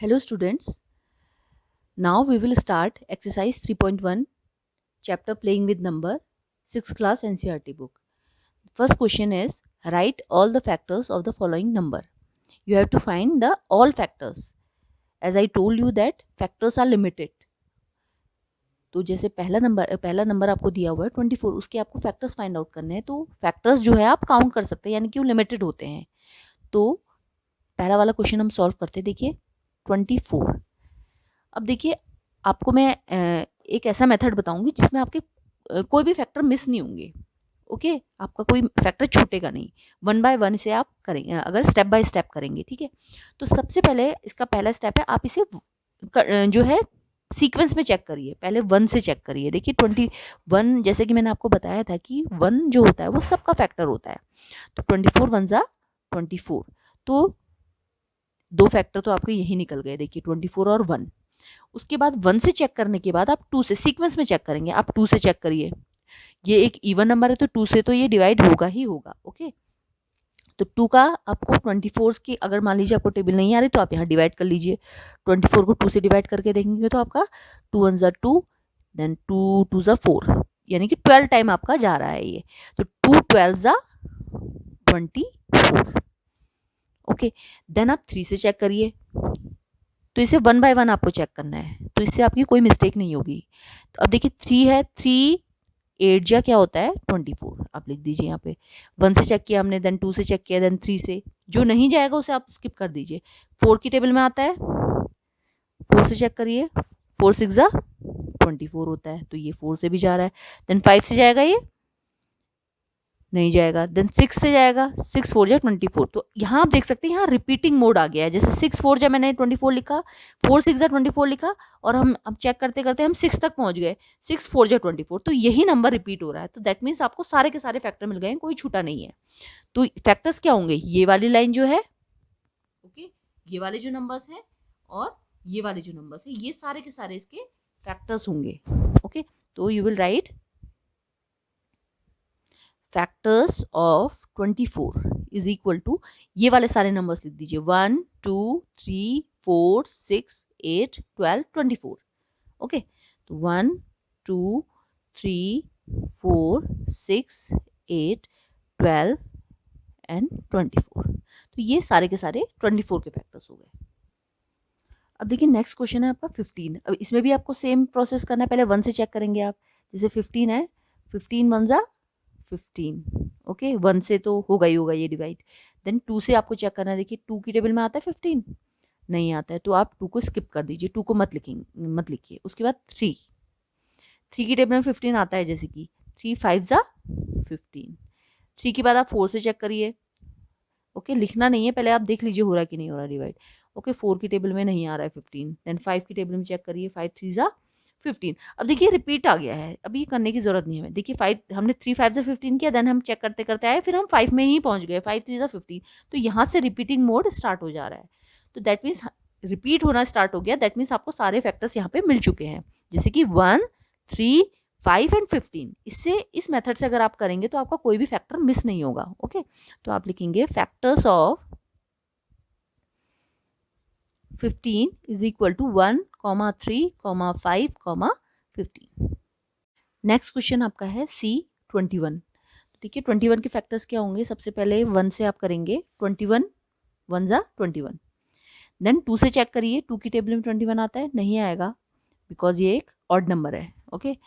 Hello students, now we will start exercise 3.1 chapter playing with number 6th class NCERT book. First question is write all the factors of the following number. You have to find the all factors. As I told you that factors are limited. तो जैसे पहला number आपको दिया हुआ है 24, उसके आपको factors find out करने हैं। तो फैक्टर्स जो है आप काउंट कर सकते हैं, यानी कि वो लिमिटेड होते हैं। तो पहला वाला क्वेश्चन हम सॉल्व करते हैं। देखिए 24। अब देखिए आपको मैं एक ऐसा मेथड बताऊंगी जिसमें आपके कोई भी फैक्टर मिस नहीं होंगे। ओके, आपका कोई फैक्टर छूटेगा नहीं। 1 बाय 1 से आप करेंगे, अगर स्टेप बाय स्टेप करेंगे। ठीक है, तो सबसे पहले इसका पहला स्टेप है, आप इसे जो है सीक्वेंस में चेक करिए। पहले 1 से चेक करिए। देखिए 21, जैसे कि मैंने आपको बताया था कि 1 जो होता है वो सबका फैक्टर होता है। तो 24 1 जा 24, तो दो फैक्टर तो आपके यही निकल गए। देखिए 24 और 1। उसके बाद 1 से चेक करने के बाद आप 2 से सीक्वेंस में चेक करेंगे। आप 2 से चेक करिए, ये एक इवन नंबर है तो 2 से तो ये डिवाइड होगा ही होगा। ओके, तो 2 का आपको 24 की, अगर मान लीजिए आपको टेबल नहीं आ रही तो आप यहाँ डिवाइड कर लीजिए। 24 को 2 से डिवाइड करके देखेंगे तो आपका 2 1 जा 2, देन 2 2 जा 4, यानी कि 12 टाइम आपका जा रहा है ये। तो 2 12 जा 24। ओके, देन आप 3 से चेक करिए। तो इसे 1 बाय 1 आपको चेक करना है, तो इससे आपकी कोई मिस्टेक नहीं होगी। तो अब देखिए 3 है, 3 8 जा क्या होता है 24, आप लिख दीजिए यहाँ पे। 1 से चेक किया हमने, देन 2 से चेक किया, देन 3 से। जो नहीं जाएगा उसे आप स्किप कर दीजिए। 4 की टेबल में आता है, 4 से चेक करिए। 4 6 जा 24 होता है, तो ये 4 से भी जा रहा है। देन 5 से जाएगा, ये नहीं जाएगा। देन 6 से जाएगा, 6 4 जा 24। तो यहाँ आप देख सकते हैं, यहाँ रिपीटिंग मोड आ गया है। जैसे 6 4 जा मैंने 24 लिखा, 4 6 जा 24 लिखा, और हम अब चेक करते करते हम 6 तक पहुंच गए। 6 4 जा 24, तो यही नंबर रिपीट हो रहा है। तो दैट मीन्स आपको सारे के सारे फैक्टर मिल गए, कोई छूटा नहीं है। तो फैक्टर्स क्या होंगे, ये वाली लाइन जो है, ओके, ये वाले जो नंबर्स हैं और ये वाले जो नंबर्स हैं, ये सारे के सारे इसके फैक्टर्स होंगे। ओके, तो you will write factors of 24 is equal to, ये वाले सारे नंबर्स लिख दीजिए, 1 2 3 4 6 8 12 24। ओके, तो 1 2 3 4 6 8 12 एंड 24। तो ये सारे के सारे 24 के फैक्टर्स हो गए। अब देखिए नेक्स्ट क्वेश्चन है आपका 15। अब इसमें भी आपको सेम प्रोसेस करना है। पहले 1 से चेक करेंगे आप। जैसे 15 है, 15 1 जा 15। ओके, 1 से तो होगा ही होगा ये डिवाइड। देन 2 से आपको चेक करना है। देखिए 2 की टेबल में आता है 15, नहीं आता है, तो आप 2 को स्किप कर दीजिए, 2 को मत लिखिए। उसके बाद 3 की टेबल में 15 आता है, जैसे कि 3 5 जा 15। 3 के बाद आप 4 से चेक करिए। ओके, लिखना नहीं है, पहले आप देख लीजिए हो रहा है कि नहीं हो रहा डिवाइड। ओके, 4 की टेबल में नहीं आ रहा है 15। देन 5 की टेबल में चेक करिए, 5 3 जा 15। अब देखिए रिपीट आ गया है, अभी ये करने की जरूरत नहीं है हमें। देखिए 5, हमने 3 5 जा 15 किया, देन हम चेक करते करते आए, फिर हम 5 में ही पहुंच गए, 5 3 जा 15। तो यहाँ से रिपीटिंग मोड स्टार्ट हो जा रहा है। तो दैट मीन्स रिपीट होना स्टार्ट हो गया। दैट मीन्स आपको सारे फैक्टर्स यहाँ पे मिल चुके हैं, जैसे कि 1 3 5 एंड 15। इससे, इस मेथड से अगर आप करेंगे तो आपका कोई भी फैक्टर मिस नहीं होगा। ओके, तो आप लिखेंगे factors of 15 is equal to 1 3 5 15। Next question आपका है C21। देखिए 21 के फैक्टर्स क्या होंगे। सबसे पहले 1 से आप करेंगे, 21 1 जा 21। देन 2 से चेक करिए, 2 की टेबल में 21 आता है, नहीं आएगा बिकॉज ये एक ऑड नंबर है। ओके,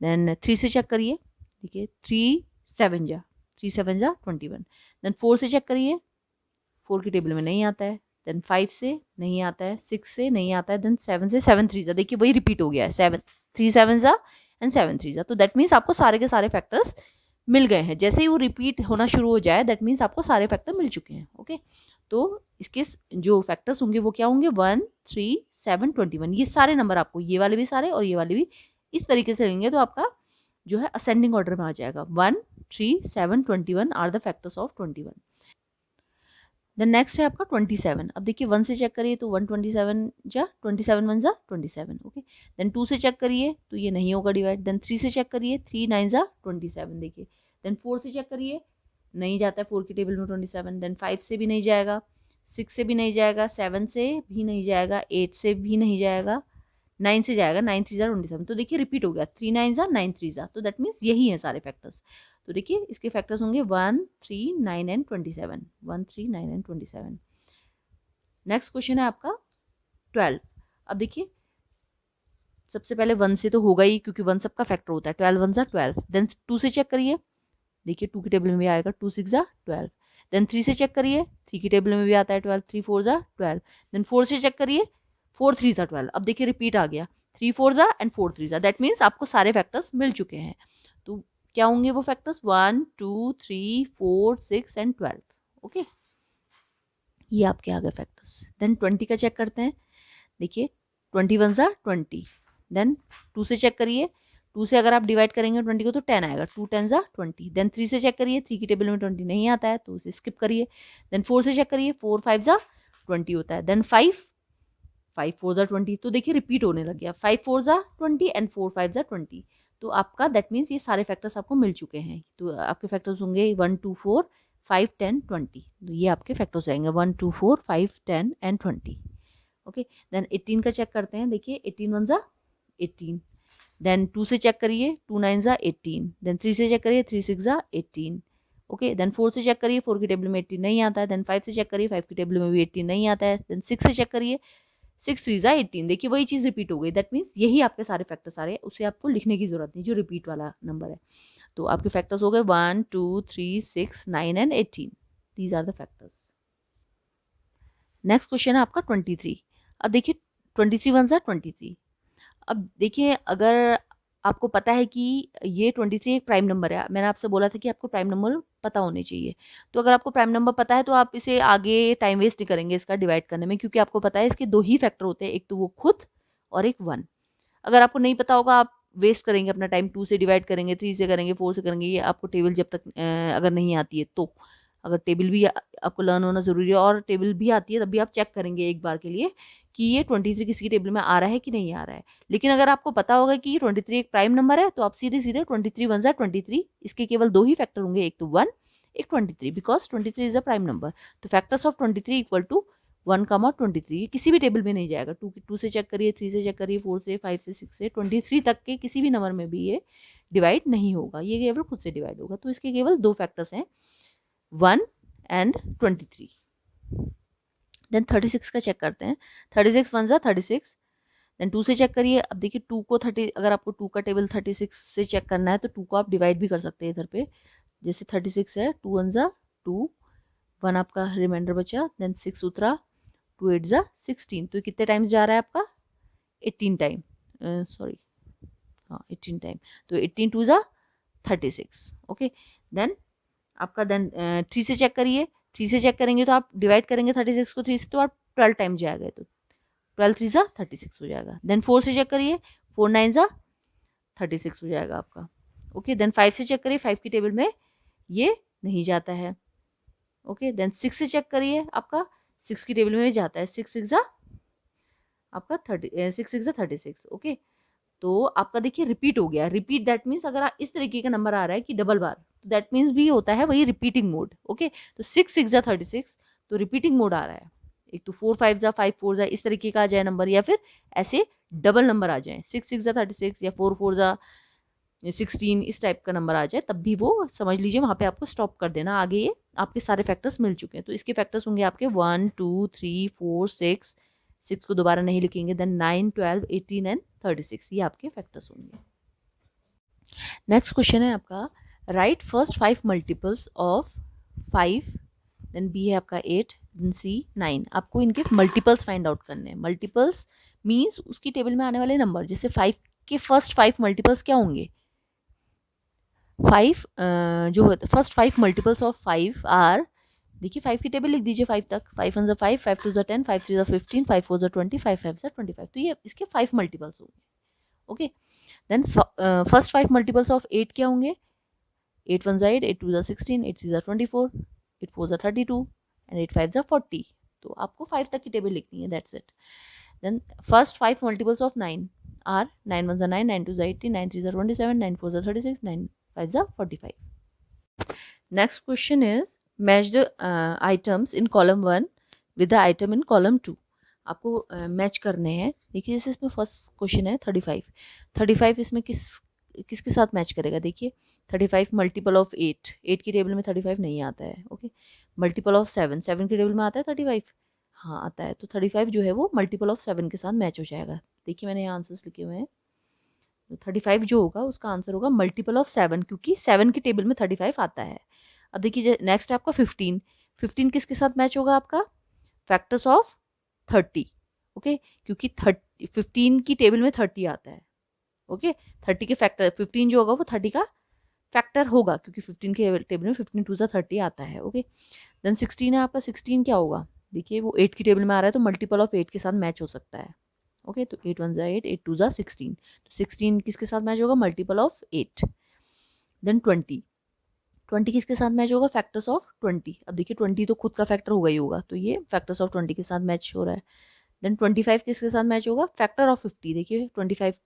देन 3 से चेक करिए। देखिए 3 7 जा 21। देन 4 से चेक करिए, 4 की टेबल में नहीं आता है। देन 5 से नहीं आता है, 6 से नहीं आता है, देन 7 से 7 3 जा, देखिए वही रिपीट हो गया है, 7 3 7 जा एंड 7 3 जा। तो दैट मीन्स आपको सारे के सारे फैक्टर्स मिल गए हैं। जैसे ही वो रिपीट होना शुरू हो जाए, दैट मीन्स आपको सारे फैक्टर मिल चुके हैं। ओके, तो इसके जो फैक्टर्स होंगे वो क्या होंगे, 1 3 7 21। ये सारे नंबर आपको, ये वाले भी सारे और ये वाले भी, इस तरीके से लेंगे तो आपका जो है असेंडिंग ऑर्डर में आ जाएगा। 1 3 7 21 are the factors of 21। Then next है आपका 27। अब देखिए 1 से चेक करिए तो 1 27 जा 27 1 जा 27। ओके, देन 2 से चेक करिए तो ये नहीं होगा डिवाइड। देन 3 से चेक करिए, 3 9 जा 27। देखिए देन 4 से चेक करिए, नहीं जाता है 4 की टेबल में 27। देन 5 से भी नहीं जाएगा, 6 से भी नहीं जाएगा, 7 से भी नहीं जाएगा, 8 से भी नहीं जाएगा, 9 से जाएगा, 9 3 27। तो देखिए रिपीट हो गया, 3 9 9 3 तो दैट मीन्स यही है सारे फैक्टर्स। तो देखिए इसके फैक्टर्स होंगे 1 3 9 एंड 27, 1 3 9 एंड 27। नेक्स्ट क्वेश्चन है आपका 12। अब देखिए सबसे पहले 1 से तो होगा ही, क्योंकि 1 सबका फैक्टर होता है, 12 1 12। देन 2 से चेक करिए, देखिए 2 की टेबल में भी आएगा, 2 6 12। देन 3 से चेक करिए, 3 की टेबल में भी आता है 12, 3 4 12। देन 4 से चेक करिए, 4 3 12। अब देखिए रिपीट आ गया, 3 4 एंड 4 3 दैट मीन्स आपको सारे फैक्टर्स मिल चुके हैं। तो क्या होंगे वो फैक्टर्स, 1 2 3 4 6 एंड 12। ओके, ये आपके आ गए फैक्टर्स। देन 20 का चेक करते हैं, देखिए 21 20। देन 2 से चेक करिए, 2 से अगर आप डिवाइड करेंगे 20 को तो 10 आएगा, 2 10 20। देन 3 से चेक करिए, 3 की टेबल में 20 नहीं आता है तो उसे स्किप करिए। देन 4 से चेक करिए, 4 5 20 होता है। देन 5 5 4 20। तो देखिए रिपीट होने लग गया, 5 4 20 एंड 4 5 20। तो आपका दैट मीन्स ये सारे फैक्टर्स आपको मिल चुके हैं। तो आपके फैक्टर्स होंगे 1 2 4 5 10 20। तो ये आपके फैक्टर्स आएंगे 1 2 4 5 10 एंड 20। ओके, देन 18 का चेक करते हैं, देखिए 18 1 18। देन 2 से चेक करिए, 2 9 18। देन 3 से चेक करिए, 3 6 18। ओके, देन 4 से चेक करिए, 4 की टेबल में 18 नहीं आता है। देन 5 से चेक करिए, 5 की टेबल में भी 18 नहीं आता है। देन 6 से चेक करिए, 6 3 18। देखिए वही चीज़ रिपीट हो गई, दैट मीन्स यही आपके सारे फैक्टर्स आ रहे हैं, उसे आपको लिखने की जरूरत नहीं, जो रिपीट वाला नंबर है। तो आपके फैक्टर्स हो गए 1 2 3 6 9 and 18। These are the factors. Next question है आपका 23। अब देखिए 23 1 23। अब देखिए अगर आपको पता है कि ये 23 एक प्राइम नंबर है, मैंने आपसे बोला था कि आपको प्राइम नंबर पता होने चाहिए। तो अगर आपको प्राइम नंबर पता है तो आप इसे आगे टाइम वेस्ट नहीं करेंगे इसका डिवाइड करने में, क्योंकि आपको पता है इसके दो ही फैक्टर होते हैं, एक तो वो खुद और एक 1। अगर आपको नहीं पता होगा आप वेस्ट करेंगे अपना टाइम, 2 से डिवाइड करेंगे, 3 से करेंगे, 4 से करेंगे, ये आपको टेबल जब तक अगर नहीं आती है तो। अगर टेबल भी आपको लर्न होना ज़रूरी है, और टेबल भी आती है तब भी आप चेक करेंगे एक बार के लिए कि ये 23 किसी की टेबल में आ रहा है कि नहीं आ रहा है। लेकिन अगर आपको पता होगा कि 23 एक प्राइम नंबर है तो आप सीधे सीधे 23 1 23, इसके केवल दो ही फैक्टर होंगे, एक तो 1 एक 23, because 23 is a prime number. तो फैक्टर्स ऑफ 23 इक्वल टू 1 23। ये किसी भी टेबल में नहीं जाएगा, 2 से चेक करिए, 3 से चेक करिए, 4 से 5 से 6 से 23 तक के किसी भी नंबर में भी ये डिवाइड नहीं होगा, ये केवल खुद से डिवाइड होगा। तो इसके केवल दो फैक्टर्स हैं, 1 एंड 23। देन 36 का चेक करते हैं, 36 1 36। देन 2 से चेक करिए, अब देखिए 2 को 30, अगर आपको 2 का टेबल 36 से चेक करना है तो 2 को आप डिवाइड भी कर सकते हैं इधर पे। जैसे 36 है, 2 1 2, 1 आपका रिमाइंडर बचा। देन 6 उतरा, 2 8 16। तो कितने टाइम्स जा रहा है आपका, 18 टाइम, सॉरी हाँ 18 टाइम। तो 18 2 36। ओके, देन आपका देन 3 से चेक करिए, 3 से चेक करेंगे तो आप डिवाइड करेंगे 36 को 3 से तो आप 12 टाइम जाएगा, तो 12 3 36 हो जाएगा। देन 4 से चेक करिए, 4 9 36 हो जाएगा आपका। ओके, देन 5 से चेक करिए, 5 की टेबल में ये नहीं जाता है। ओके, देन 6 से चेक करिए, आपका 6 की टेबल में भी जाता है, 6 6 आपका 6 6 36। ओके, तो आपका देखिए रिपीट हो गया। रिपीट दैट मीन्स अगर इस तरीके का नंबर आ रहा है कि डबल बार, तो दैट मीन्स भी होता है वही रिपीटिंग मोड। ओके, तो 6 6 36, तो रिपीटिंग मोड आ रहा है। एक तो 4 5 5 4 इस तरीके का आ जाए नंबर, या फिर ऐसे डबल नंबर आ जाए, 6 6 36 या 4 4 16, इस टाइप का नंबर आ जाए, तब भी वो समझ लीजिए वहाँ पे आपको स्टॉप कर देना। आगे ये आपके सारे फैक्टर्स मिल चुके हैं, तो इसके फैक्टर्स होंगे आपके 1 2 3 4 6, 6 को दोबारा नहीं लिखेंगे। देन 9 12 18 एंड 36, ये आपके फैक्टर्स होंगे। नेक्स्ट क्वेश्चन है आपका, write first 5 multiples of 5। Then B है आपका 8, देन सी 9। आपको इनके मल्टीपल्स फाइंड आउट करने हैं। मल्टीपल्स मीन्स उसकी टेबल में आने वाले नंबर, जैसे 5 के फर्स्ट 5 मल्टीपल्स क्या होंगे, 5 जो फर्स्ट 5 मल्टीपल्स ऑफ 5 आर, देखिए 5 की टेबल लिख दीजिए 5 तक, 5 1 5, 5 2 10, 5 3 15, 5 4 20, 5 5 25। तो ये इसके 5 मल्टीपल्स होंगे। Okay, then first 5 multiples of 8 क्या होंगे, 8 1 8, 8 2 16, 8 3 24, 8 4 32 एंड 8 5 40। तो आपको 5 तक की टेबल लिखनी है, that's it. Then first 5 multiples of 9 are, 9 1 9, 9 2 18, 9 3 27, 9 4 36, 9 5 45। Next question is, match the items in column 1 with the item in column 2। आपको मैच करने हैं। देखिए जैसे इसमें फर्स्ट क्वेश्चन है 35 इसमें किसके साथ मैच करेगा। देखिए 35 मल्टीपल ऑफ 8 की टेबल में 35 नहीं आता है। ओके, मल्टीपल ऑफ 7 की टेबल में आता है 35। हाँ आता है, तो 35 जो है वो मल्टीपल ऑफ 7 के साथ मैच हो जाएगा। देखिए मैंने यहाँ आंसर्स लिखे हुए हैं। तो 35 जो होगा उसका आंसर होगा मल्टीपल ऑफ 7, क्योंकि 7 की टेबल में 35 आता है। अब देखिए नेक्स्ट है आपका 15 किसके साथ मैच होगा आपका, फैक्टर्स ऑफ 30। ओके, क्योंकि 15 की टेबल में 30 आता है। ओके, 30 के फैक्टर 15 जो होगा वो 30 का फैक्टर होगा, क्योंकि 15 के टेबल में 15 टू द 30 आता है। ओके, देन 16 है आपका। 16 क्या होगा, देखिए वो 8 की टेबल में आ रहा है, तो मल्टीपल ऑफ 8 के साथ मैच हो सकता है। ओके, तो 8 1 8, 8 2 16, तो 16 किसके साथ मैच होगा, मल्टीपल ऑफ 8। देन 20 किसके साथ मैच होगा, फैक्टर्स ऑफ 20। अब देखिए 20 तो खुद का फैक्टर होगा ही होगा, तो ये फैक्टर्स ऑफ 20 के साथ मैच हो रहा है। देन 25 किसके साथ मैच होगा, फैक्टर ऑफ 50। देखिए 25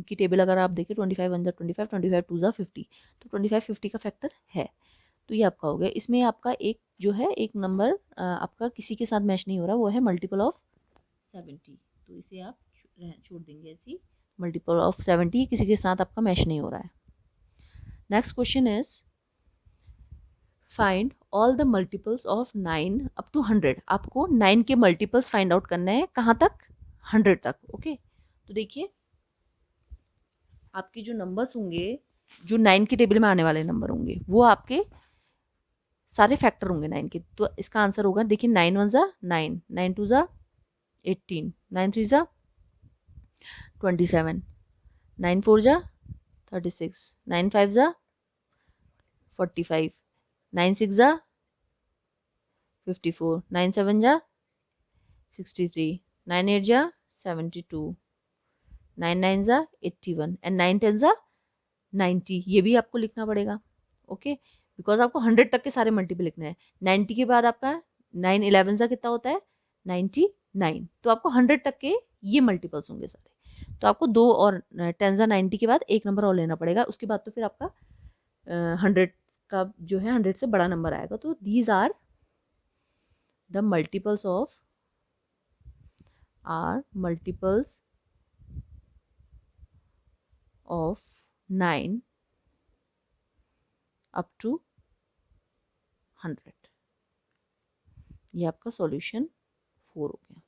की टेबल अगर आप देखिए 25 1 25, 25 2 50, तो 25 50 का फैक्टर है। तो ये आपका हो गया। इसमें आपका एक जो है एक नंबर आपका किसी के साथ मैच नहीं हो रहा, वो है मल्टीपल ऑफ 70। तो इसे आप छोड़ देंगे ऐसी, मल्टीपल ऑफ 70 किसी के साथ आपका मैच नहीं हो रहा है। Next question is find all the multiples of 9 up to 100। आपको 9 के मल्टीपल्स फाइंड आउट करना है, कहाँ तक, 100 तक। ओके, तो देखिए आपके जो नंबर्स होंगे, जो 9 की टेबल में आने वाले नंबर होंगे, वो आपके सारे फैक्टर होंगे 9 के। तो इसका आंसर होगा, देखिए 9 1 ज़ा 9, 9 2 ज़ा 18, 9 3 ज़ा 27, 9 4 ज़ा 36, 9 5 ज़ा 45, 9 6 ज़ा 54, 9 7 ज़ा 63, 9 8 ज़ा 72, 9 9 ज़ा 81 एंड 9 10 ज़ा 90। ये भी आपको लिखना पड़ेगा। ओके, बिकॉज आपको 100 तक के सारे मल्टीपल लिखने हैं। 90 के बाद आपका 9 11 सा कितना होता है, 99। तो आपको 100 तक के ये मल्टीपल्स होंगे सारे। तो आपको 2 और 10 सा 90 के बाद एक नंबर और लेना पड़ेगा। उसके बाद तो फिर आपका 100 का जो है 100 से बड़ा नंबर आएगा। तो these are the multiples of of 9 up to 100। ये आपका सॉल्यूशन 4 हो गया।